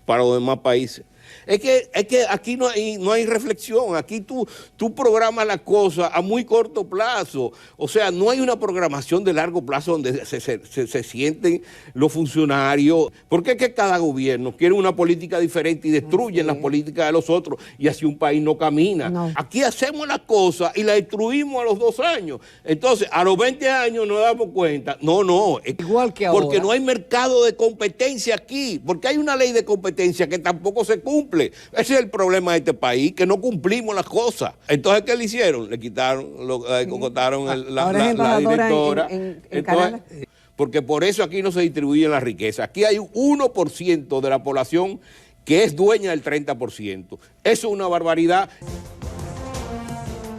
para los demás países. Es que aquí no hay reflexión, aquí tú programas las cosas a muy corto plazo, o sea, no hay una programación de largo plazo donde se sienten los funcionarios, porque es que cada gobierno quiere una política diferente y destruyen las políticas de los otros y así un país no camina. No. Aquí hacemos las cosas y las destruimos a los 2 años, entonces a los 20 años nos damos cuenta, igual que ahora. Porque no hay mercado de competencia aquí, porque hay una ley de competencia que tampoco se cumple. Ese es el problema de este país, que no cumplimos las cosas. Entonces, ¿qué le hicieron? Le quitaron, cocotaron la directora. Entonces, porque por eso aquí no se distribuyen las riquezas. Aquí hay un 1% de la población que es dueña del 30%. Eso es una barbaridad.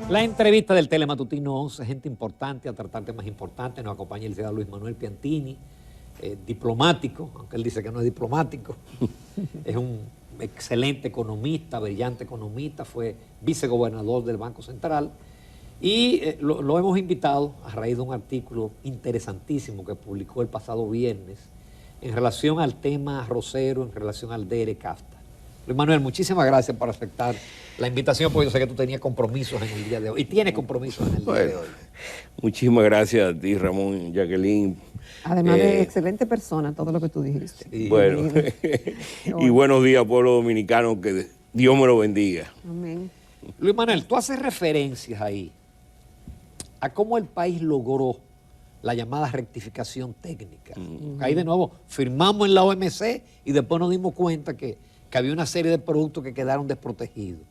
La entrevista del Telematutino 11, gente importante, a tratar temas importantes. Nos acompaña el licenciado Luis Manuel Piantini, diplomático, aunque él dice que no es diplomático. Es un excelente economista, brillante economista, fue vicegobernador del Banco Central y lo hemos invitado a raíz de un artículo interesantísimo que publicó el pasado viernes en relación al tema arrocero, en relación al DR-CAFTA. Luis Manuel, muchísimas gracias por aceptar la invitación, porque yo sé que tú tenías compromisos en el día de hoy y tienes compromisos en el día de hoy. Muchísimas gracias a ti, Ramón, Jacqueline. Además de excelente persona, todo lo que tú dijiste. Sí. Bueno, y buenos días, pueblo dominicano, que Dios me lo bendiga. Amén. Luis Manuel, tú haces referencias ahí a cómo el país logró la llamada rectificación técnica. Ahí de nuevo firmamos en la OMC y después nos dimos cuenta que había una serie de productos que quedaron desprotegidos.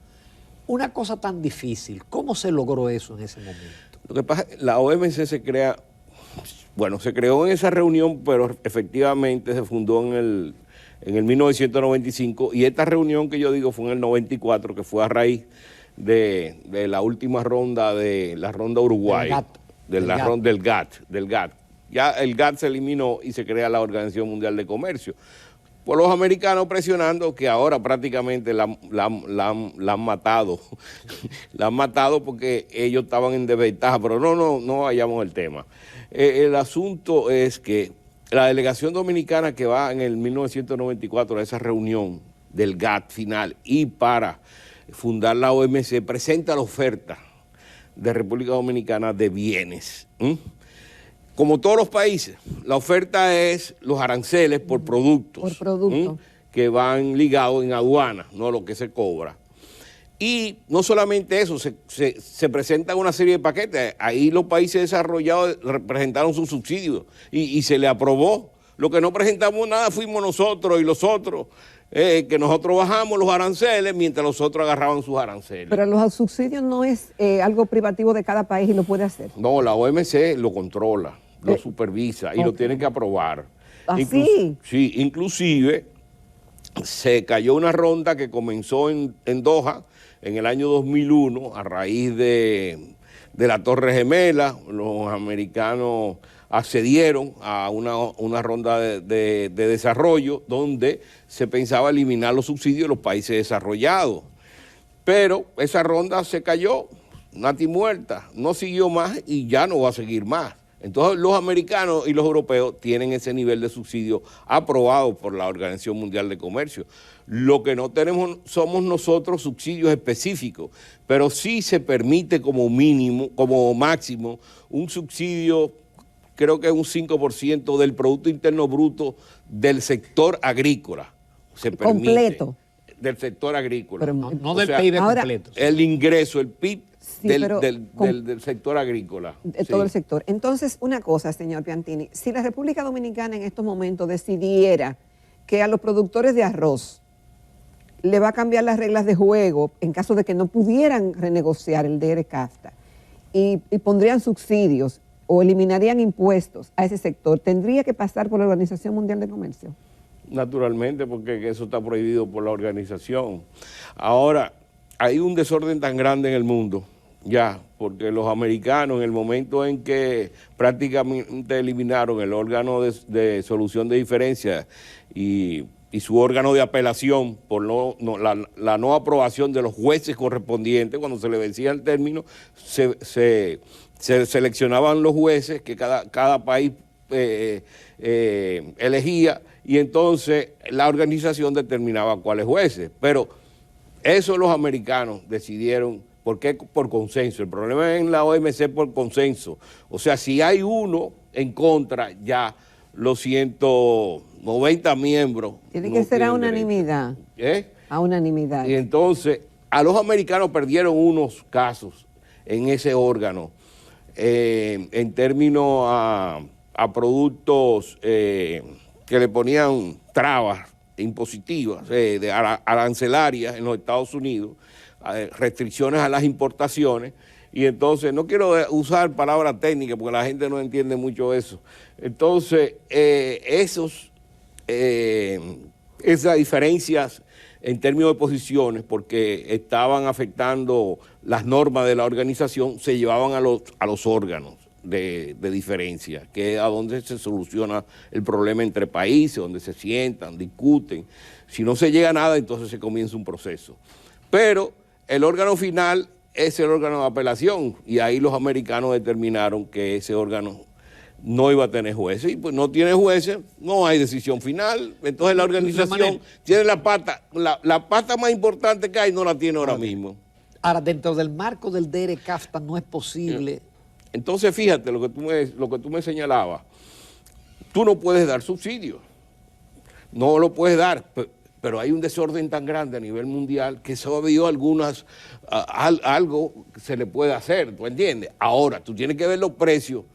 Una cosa tan difícil, ¿cómo se logró eso en ese momento? Lo que pasa es que la OMC se creó en esa reunión, pero efectivamente se fundó en el 1995, y esta reunión que yo digo fue en el 94, que fue a raíz de la última ronda, de la ronda Uruguay, del GATT. Ya el GATT se eliminó y se crea la Organización Mundial de Comercio. Por los americanos presionando, que ahora prácticamente la han matado. La han matado porque ellos estaban en desventaja, pero no vayamos al tema. El asunto es que la delegación dominicana que va en el 1994 a esa reunión del GATT final y para fundar la OMC, presenta la oferta de República Dominicana de bienes. Como todos los países, la oferta es los aranceles por productos. Por producto. Que van ligados en aduana, no lo que se cobra. Y no solamente eso, se presentan una serie de paquetes. Ahí los países desarrollados presentaron sus subsidios y se le aprobó. Lo que no presentamos nada fuimos nosotros y los otros, que nosotros bajamos los aranceles mientras los otros agarraban sus aranceles. Pero los subsidios no es algo privativo de cada país y lo puede hacer. No, la OMC lo controla, lo supervisa y lo tiene que aprobar. ¿Así? Sí, inclusive se cayó una ronda que comenzó en Doha en el año 2001 a raíz de la Torre Gemela. Los americanos accedieron a una ronda de desarrollo donde se pensaba eliminar los subsidios de los países desarrollados. Pero esa ronda se cayó, nati muerta, no siguió más y ya no va a seguir más. Entonces los americanos y los europeos tienen ese nivel de subsidio aprobado por la Organización Mundial de Comercio. Lo que no tenemos somos nosotros subsidios específicos, pero sí se permite como mínimo, como máximo, un subsidio, creo que es un 5% del Producto Interno Bruto del sector agrícola. Se permite. Completo. Del sector agrícola. Pero no del PIB completo. El ingreso, el PIB. Sí, del sector agrícola. De todo el sector. Entonces, una cosa, señor Piantini, si la República Dominicana en estos momentos decidiera que a los productores de arroz le va a cambiar las reglas de juego en caso de que no pudieran renegociar el DR-CAFTA y pondrían subsidios o eliminarían impuestos a ese sector, ¿tendría que pasar por la Organización Mundial de Comercio? Naturalmente, porque eso está prohibido por la organización. Ahora, hay un desorden tan grande en el mundo, ya, porque los americanos en el momento en que prácticamente eliminaron el órgano de solución de diferencias y su órgano de apelación por la no aprobación de los jueces correspondientes, cuando se le vencía el término, se seleccionaban los jueces que cada país elegía y entonces la organización determinaba cuáles jueces. Pero eso los americanos decidieron. ¿Por qué? Por consenso. El problema en la OMC es por consenso. O sea, si hay uno en contra, ya los 190 miembros... Tiene que ser a unanimidad. A unanimidad. Y entonces, a los americanos perdieron unos casos en ese órgano, en términos a productos que le ponían trabas impositivas, arancelarias en los Estados Unidos, restricciones a las importaciones, y entonces, no quiero usar palabras técnicas porque la gente no entiende mucho eso. Entonces, esas diferencias en términos de posiciones, porque estaban afectando las normas de la organización, se llevaban a los órganos de diferencia, que es a donde se soluciona el problema entre países, donde se sientan, discuten. Si no se llega a nada, entonces se comienza un proceso. Pero el órgano final es el órgano de apelación, y ahí los americanos determinaron que ese órgano no iba a tener jueces, y pues no tiene jueces, no hay decisión final. Entonces la organización tiene la pata más importante que hay, no la tiene ahora mismo. Ahora, dentro del marco del DERE-CAFTA no es posible. Entonces fíjate lo que tú me señalabas, tú no puedes dar subsidios, no lo puedes dar, pero hay un desorden tan grande a nivel mundial que se ha habido algo que se le puede hacer, ¿tú entiendes? Ahora, tú tienes que ver los precios,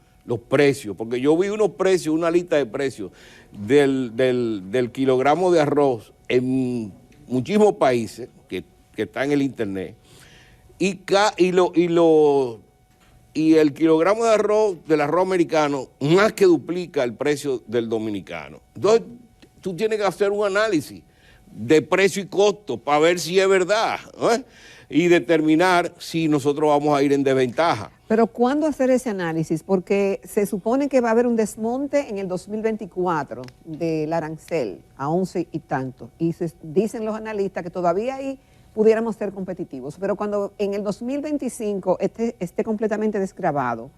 porque yo vi unos precios, una lista de precios del kilogramo de arroz en muchísimos países que está en el internet, y el kilogramo de arroz, del arroz americano, más que duplica el precio del dominicano. Entonces, tú tienes que hacer un análisis de precio y costo para ver si es verdad, ¿eh? Y determinar si nosotros vamos a ir en desventaja. Pero ¿cuándo hacer ese análisis? Porque se supone que va a haber un desmonte en el 2024 del arancel a 11 y tanto. Y dicen los analistas que todavía ahí pudiéramos ser competitivos. Pero cuando en el 2025 esté completamente desgravado,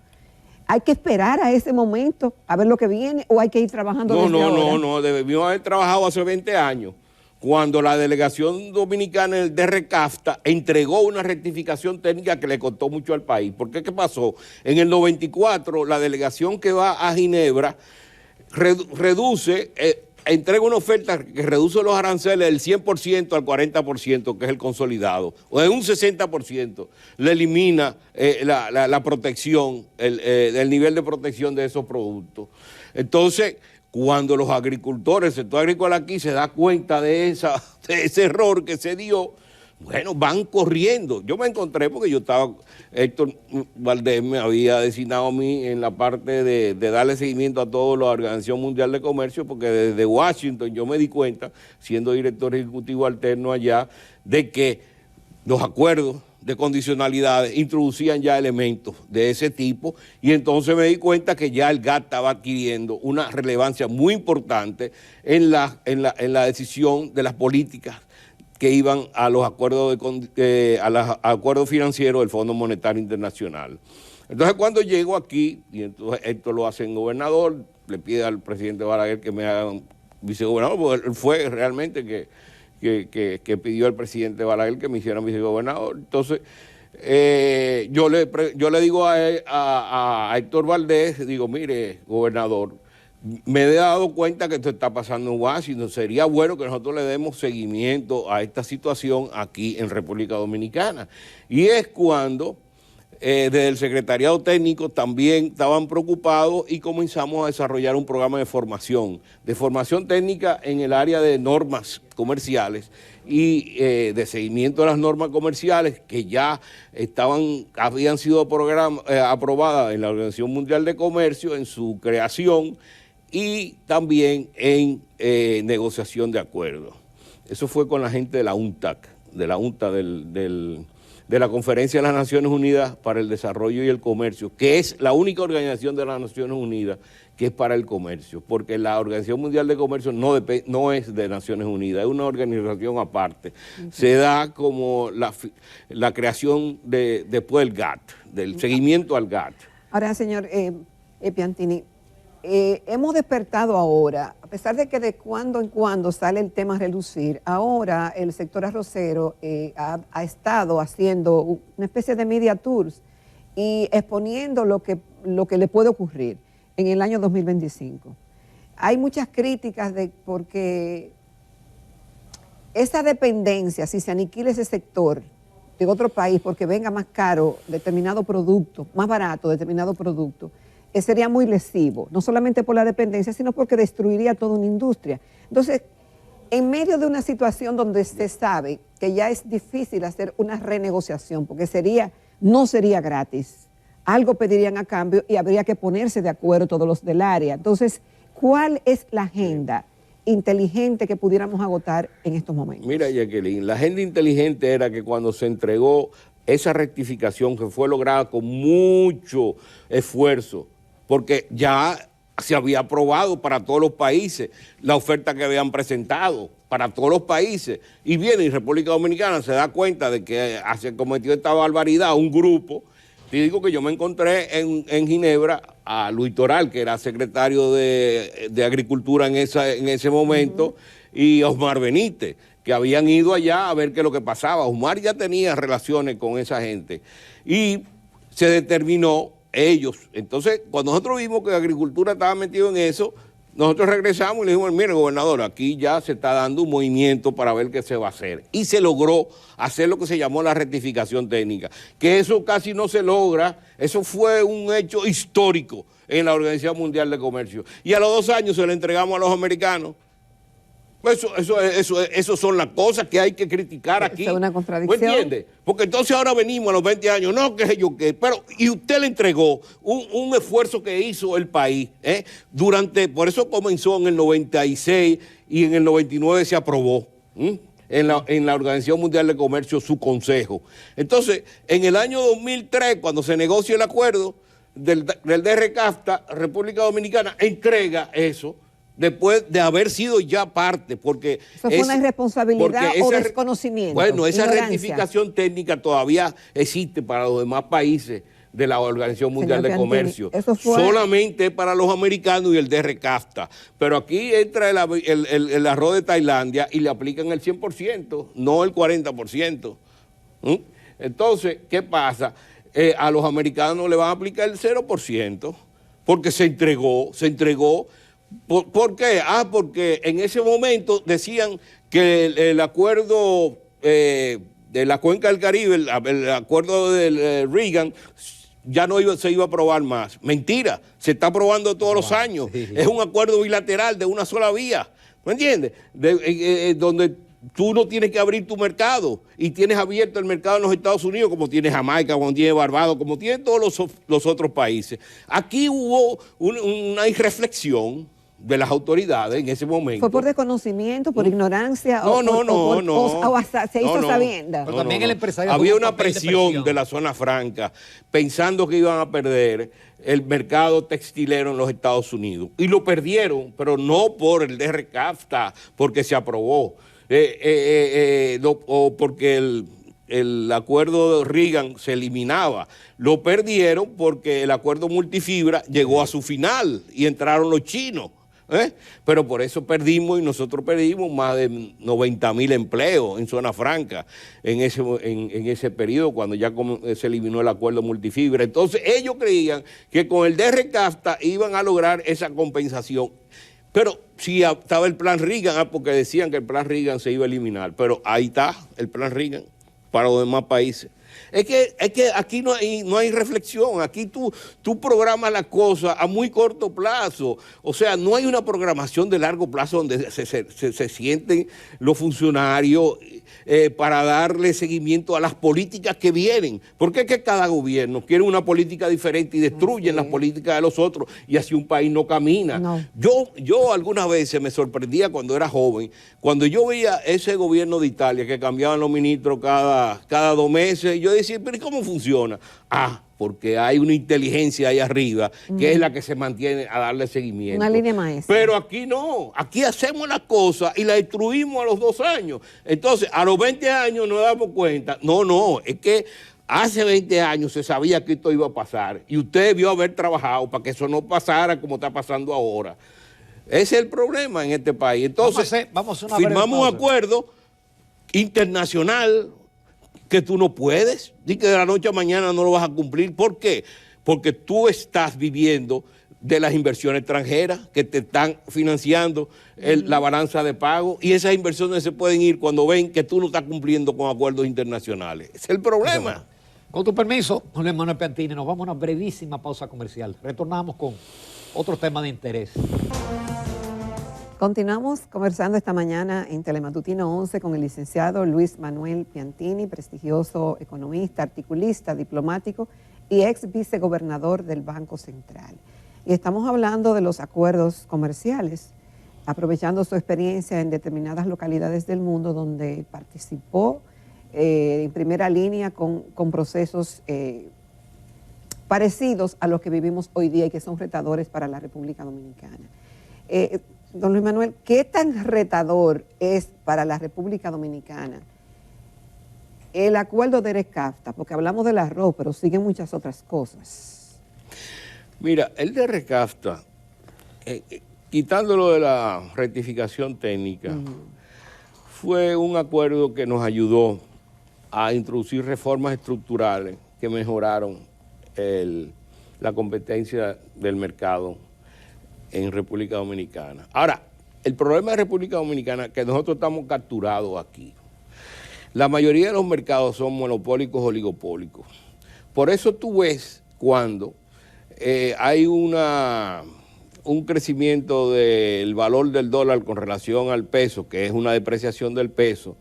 ¿hay que esperar a ese momento a ver lo que viene o hay que ir trabajando desde ahora? No, debimos haber trabajado hace 20 años. Cuando la delegación dominicana del DERE-CAFTA entregó una rectificación técnica que le costó mucho al país. ¿Por qué? ¿Qué pasó? En el 94, la delegación que va a Ginebra entrega una oferta que reduce los aranceles del 100% al 40%, que es el consolidado, o en un 60%, le elimina la protección, el nivel de protección de esos productos. Entonces, cuando los agricultores, el sector agrícola aquí se da cuenta de ese error que se dio, bueno, van corriendo. Yo me encontré porque Héctor Valdés me había designado a mí en la parte de darle seguimiento a toda la Organización Mundial de Comercio, porque desde Washington yo me di cuenta, siendo director ejecutivo alterno allá, de que los acuerdos de condicionalidades introducían ya elementos de ese tipo, y entonces me di cuenta que ya el GATT estaba adquiriendo una relevancia muy importante en la decisión de las políticas que iban a los acuerdos acuerdos financieros del Fondo Monetario Internacional. Entonces cuando llego aquí, y entonces esto lo hace en gobernador, le pide al presidente Balaguer que me haga vicegobernador, porque él fue realmente que pidió al presidente Balaguer que me hiciera vicegobernador. Entonces, yo le digo a Héctor Valdés, digo, mire, gobernador, me he dado cuenta que esto está pasando en Washington, sería bueno que nosotros le demos seguimiento a esta situación aquí en República Dominicana. Y es cuando desde el secretariado técnico también estaban preocupados y comenzamos a desarrollar un programa de formación técnica en el área de normas comerciales y de seguimiento de las normas comerciales que ya habían sido aprobadas en la Organización Mundial de Comercio en su creación y también en negociación de acuerdos. Eso fue con la gente de la UNTAC, de la Conferencia de las Naciones Unidas para el Desarrollo y el Comercio, que es la única organización de las Naciones Unidas que es para el comercio, porque la Organización Mundial de Comercio no es de Naciones Unidas, es una organización aparte. Okay. Se da como la creación después del GATT, del seguimiento al GATT. Ahora, señor Piantini, hemos despertado ahora A pesar de que de cuando en cuando sale el tema a relucir, ahora el sector arrocero ha estado haciendo una especie de media tours y exponiendo lo que le puede ocurrir en el año 2025. Hay muchas críticas porque esa dependencia, si se aniquila ese sector de otro país porque venga más caro determinado producto, más barato determinado producto, sería muy lesivo, no solamente por la dependencia, sino porque destruiría toda una industria. Entonces, en medio de una situación donde se sabe que ya es difícil hacer una renegociación, porque no sería gratis, algo pedirían a cambio y habría que ponerse de acuerdo todos los del área. Entonces, ¿cuál es la agenda inteligente que pudiéramos agotar en estos momentos? Mira, Jacqueline, la agenda inteligente era que cuando se entregó esa rectificación que fue lograda con mucho esfuerzo, porque ya se había aprobado para todos los países la oferta que habían presentado para todos los países, y viene y República Dominicana se da cuenta de que se cometió esta barbaridad un grupo. Te digo que yo me encontré en Ginebra a Luis Toral, que era secretario de Agricultura en ese momento, y Osmar Benítez, que habían ido allá a ver qué es lo que pasaba. Osmar ya tenía relaciones con esa gente y se determinó ellos. Entonces, cuando nosotros vimos que Agricultura estaba metido en eso, nosotros regresamos y le dijimos, mire, gobernador, aquí ya se está dando un movimiento para ver qué se va a hacer. Y se logró hacer lo que se llamó la rectificación técnica, que eso casi no se logra, eso fue un hecho histórico en la Mundial de Comercio. Y a los 2 años se lo entregamos a los americanos. Eso son las cosas que hay que criticar aquí. Es una contradicción. ¿Me entiende? Porque entonces ahora venimos a los 20 años, no, qué sé yo qué, pero y usted le entregó un esfuerzo que hizo el país, por eso comenzó en el 96 y en el 99 se aprobó en la Organización Mundial de Comercio su consejo. Entonces, en el año 2003, cuando se negocia el acuerdo del DR-CAFTA, República Dominicana entrega eso, después de haber sido ya parte, porque... ¿Eso fue una irresponsabilidad o desconocimiento? Bueno, esa ignorancia. rectificación técnica todavía existe para los demás países de la Organización Mundial de Comercio. Eso fue... Solamente para los americanos y el DR-CAFTA. Pero aquí entra el arroz de Tailandia y le aplican el 100%, no el 40%. Entonces, ¿qué pasa? A los americanos le van a aplicar el 0%, porque se entregó. ¿Por qué? Porque en ese momento decían que el acuerdo de la Cuenca del Caribe, el acuerdo de Reagan, ya no se iba a aprobar más. Mentira, se está aprobando todos los años. Sí. Es un acuerdo bilateral de una sola vía, ¿me entiendes? Donde tú no tienes que abrir tu mercado y tienes abierto el mercado en los Estados Unidos, como tiene Jamaica, como tiene Barbados, como tienen todos los otros países. Aquí hubo una irreflexión de las autoridades en ese momento. ¿Fue por desconocimiento, por ignorancia? No. O se hizo sabienda. Pero también el empresario había una presión de la zona franca, pensando que iban a perder el mercado textilero en los Estados Unidos. Y lo perdieron, pero no por el DR-CAFTA, porque se aprobó, o porque el acuerdo de Reagan se eliminaba. Lo perdieron porque el acuerdo multifibra llegó a su final y entraron los chinos. Pero por eso perdimos, y nosotros perdimos más de 90.000 empleos en zona franca en ese periodo, cuando ya se eliminó el acuerdo multifibra. Entonces ellos creían que con el DR-CAFTA iban a lograr esa compensación. Pero sí estaba el plan Reagan, porque decían que el plan Reagan se iba a eliminar, pero ahí está el plan Reagan para los demás países. Es que aquí no hay reflexión, aquí tú programas las cosas a muy corto plazo, o sea, no hay una programación de largo plazo donde se sienten los funcionarios para darle seguimiento a las políticas que vienen, porque es que cada gobierno quiere una política diferente y destruyen las políticas de los otros y así un país no camina. No. Yo algunas veces me sorprendía cuando era joven, cuando yo veía ese gobierno de Italia que cambiaban los ministros cada 2 meses, yo decía, pero ¿cómo funciona? Porque hay una inteligencia ahí arriba que es la que se mantiene a darle seguimiento. Una línea maestra. Pero aquí no, aquí hacemos las cosas y las destruimos a los 2 años. Entonces, a los 20 años nos damos cuenta. No, es que hace 20 años se sabía que esto iba a pasar y usted debió haber trabajado para que eso no pasara como está pasando ahora. Ese es el problema en este país. Entonces, vamos a hacer una breve firmamos un pausa. acuerdo internacional que tú no puedes, y que de la noche a mañana no lo vas a cumplir. ¿Por qué? Porque tú estás viviendo de las inversiones extranjeras que te están financiando la balanza de pago, y esas inversiones se pueden ir cuando ven que tú no estás cumpliendo con acuerdos internacionales. Ese es el problema. Con tu permiso, Luis Manuel Piantini, nos vamos a una brevísima pausa comercial. Retornamos con otros temas de interés. Continuamos conversando esta mañana en Telematutino 11 con el licenciado Luis Manuel Piantini, prestigioso economista, articulista, diplomático y ex vicegobernador del Banco Central. Y estamos hablando de los acuerdos comerciales, aprovechando su experiencia en determinadas localidades del mundo donde participó en primera línea con procesos parecidos a los que vivimos hoy día y que son retadores para la República Dominicana. Don Luis Manuel, ¿qué tan retador es para la República Dominicana el acuerdo de ERECAFTA? Porque hablamos del arroz, pero siguen muchas otras cosas. Mira, el de ERECAFTA, quitándolo de la rectificación técnica, fue un acuerdo que nos ayudó a introducir reformas estructurales que mejoraron la competencia del mercado en República Dominicana. Ahora, el problema de República Dominicana es que nosotros estamos capturados aquí. La mayoría de los mercados son monopólicos, oligopólicos. Por eso tú ves cuando hay un crecimiento del valor del dólar con relación al peso, que es una depreciación del peso,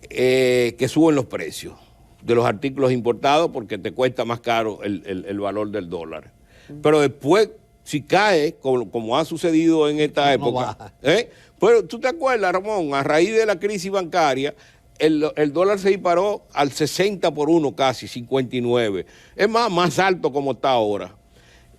que suben los precios de los artículos importados porque te cuesta más caro el valor del dólar. Pero después, si cae, como ha sucedido en esta época, pero tú te acuerdas, Ramón, a raíz de la crisis bancaria, el dólar se disparó al 60 por 1 casi, 59. Es más alto como está ahora.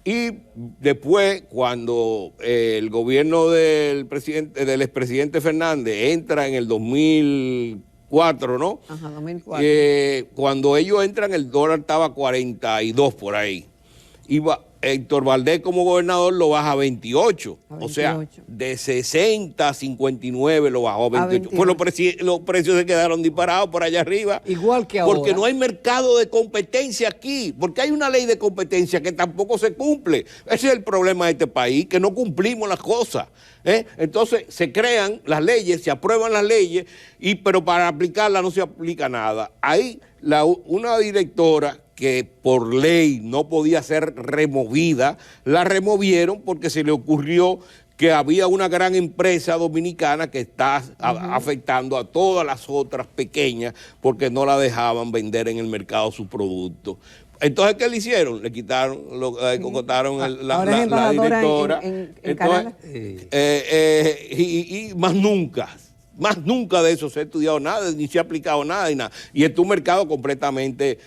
Y después, cuando el gobierno del expresidente Fernández entra en el 2004, ¿no? Ajá, 2004. Cuando ellos entran, el dólar estaba a 42 por ahí. Héctor Valdés como gobernador lo baja a 28, o sea, de 60 a 59 lo bajó a 28. Pues los precios se quedaron disparados por allá arriba. Igual que ahora. Porque no hay mercado de competencia aquí, porque hay una ley de competencia que tampoco se cumple. Ese es el problema de este país, que no cumplimos las cosas. Entonces se crean las leyes, se aprueban las leyes, pero para aplicarlas no se aplica nada. Ahí una directora que por ley no podía ser removida, la removieron porque se le ocurrió que había una gran empresa dominicana que está afectando a todas las otras pequeñas porque no la dejaban vender en el mercado sus productos. Entonces, ¿qué le hicieron? Le quitaron, cocotaron la directora. Y más nunca de eso se ha estudiado nada, ni se ha aplicado nada, y es un mercado completamente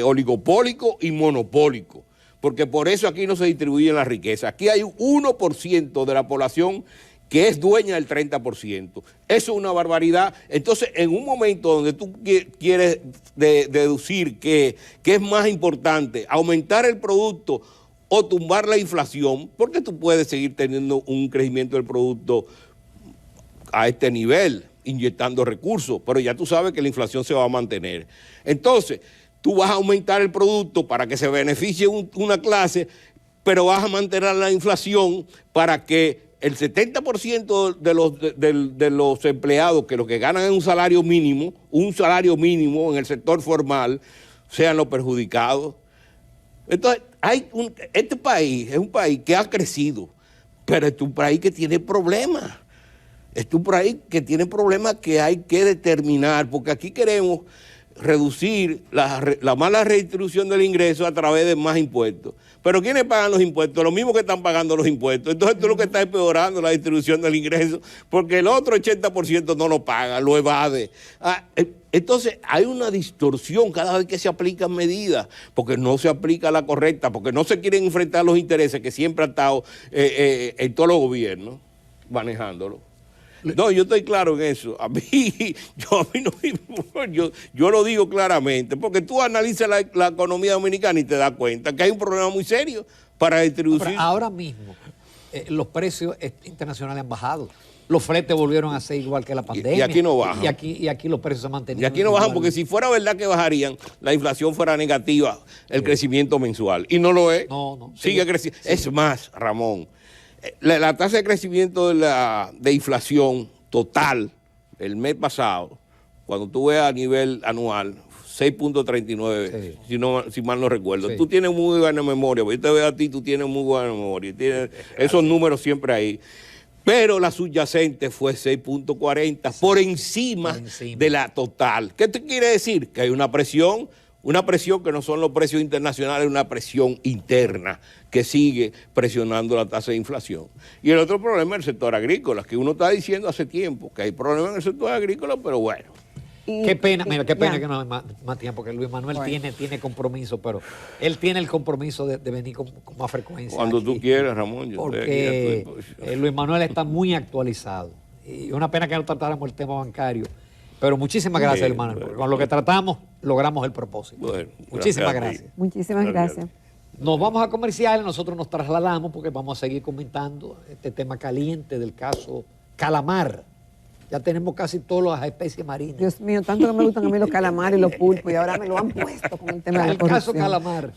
oligopólico y monopólico, porque por eso aquí no se distribuye la riqueza. Aquí hay un 1% de la población que es dueña del 30%. Eso es una barbaridad. Entonces, en un momento donde tú quieres deducir que es más importante aumentar el producto o tumbar la inflación, porque tú puedes seguir teniendo un crecimiento del producto a este nivel, inyectando recursos, pero ya tú sabes que la inflación se va a mantener. Entonces, tú vas a aumentar el producto para que se beneficie una clase, pero vas a mantener la inflación para que el 70% de los empleados, que lo que ganan es un salario mínimo en el sector formal, sean los perjudicados. Entonces, este país es un país que ha crecido, pero es un país que tiene problemas. Es un país que tiene problemas que hay que determinar, porque aquí queremos reducir la mala redistribución del ingreso a través de más impuestos. Pero ¿quiénes pagan los impuestos? Los mismos que están pagando los impuestos. Entonces tú lo que estás empeorando la distribución del ingreso, porque el otro 80% no lo paga, lo evade. Entonces hay una distorsión cada vez que se aplican medidas, porque no se aplica la correcta, porque no se quieren enfrentar los intereses que siempre han estado en todos los gobiernos manejándolo. No, yo estoy claro en eso. Yo lo digo claramente, porque tú analizas la economía dominicana y te das cuenta que hay un problema muy serio para distribuir. Ahora mismo, los precios internacionales han bajado. Los fletes volvieron a ser igual que la pandemia. Y aquí no bajan. Y aquí los precios se mantenían. Y aquí no bajan igual. porque si fuera verdad que bajarían, la inflación fuera negativa, el crecimiento mensual. Y no lo es. No. Sigue creciendo. Es más, Ramón, la tasa de crecimiento de inflación total el mes pasado, cuando tú ves a nivel anual, 6.39, si mal no recuerdo. Sí. Tú tienes muy buena memoria, porque yo te veo a ti, tú tienes muy buena memoria. Tienes esos números siempre ahí. Pero la subyacente fue 6.40 por encima de la total. ¿Qué te quiere decir? Que hay una presión que no son los precios internacionales, una presión interna que sigue presionando la tasa de inflación. Y el otro problema es el sector agrícola, que uno está diciendo hace tiempo que hay problemas en el sector agrícola, pero bueno. Qué pena, mira, qué pena que no hay más tiempo, porque Luis Manuel tiene compromiso, pero él tiene el compromiso de venir con más frecuencia. Cuando aquí, tú quieras, Ramón. Yo porque Luis Manuel está muy actualizado. Y una pena que no tratáramos el tema bancario. Pero muchísimas gracias, Luis Manuel, porque con lo que tratamos logramos el propósito. Bueno, muchísimas gracias. gracias. Muchísimas gracias. Nos vamos a comerciales, nosotros nos trasladamos porque vamos a seguir comentando este tema caliente del caso Calamar. Ya tenemos casi todas las especies marinas. Dios mío, tanto que me gustan a mí los calamares y los pulpos y ahora me lo han puesto con el tema de la El caso corrupción. Calamar.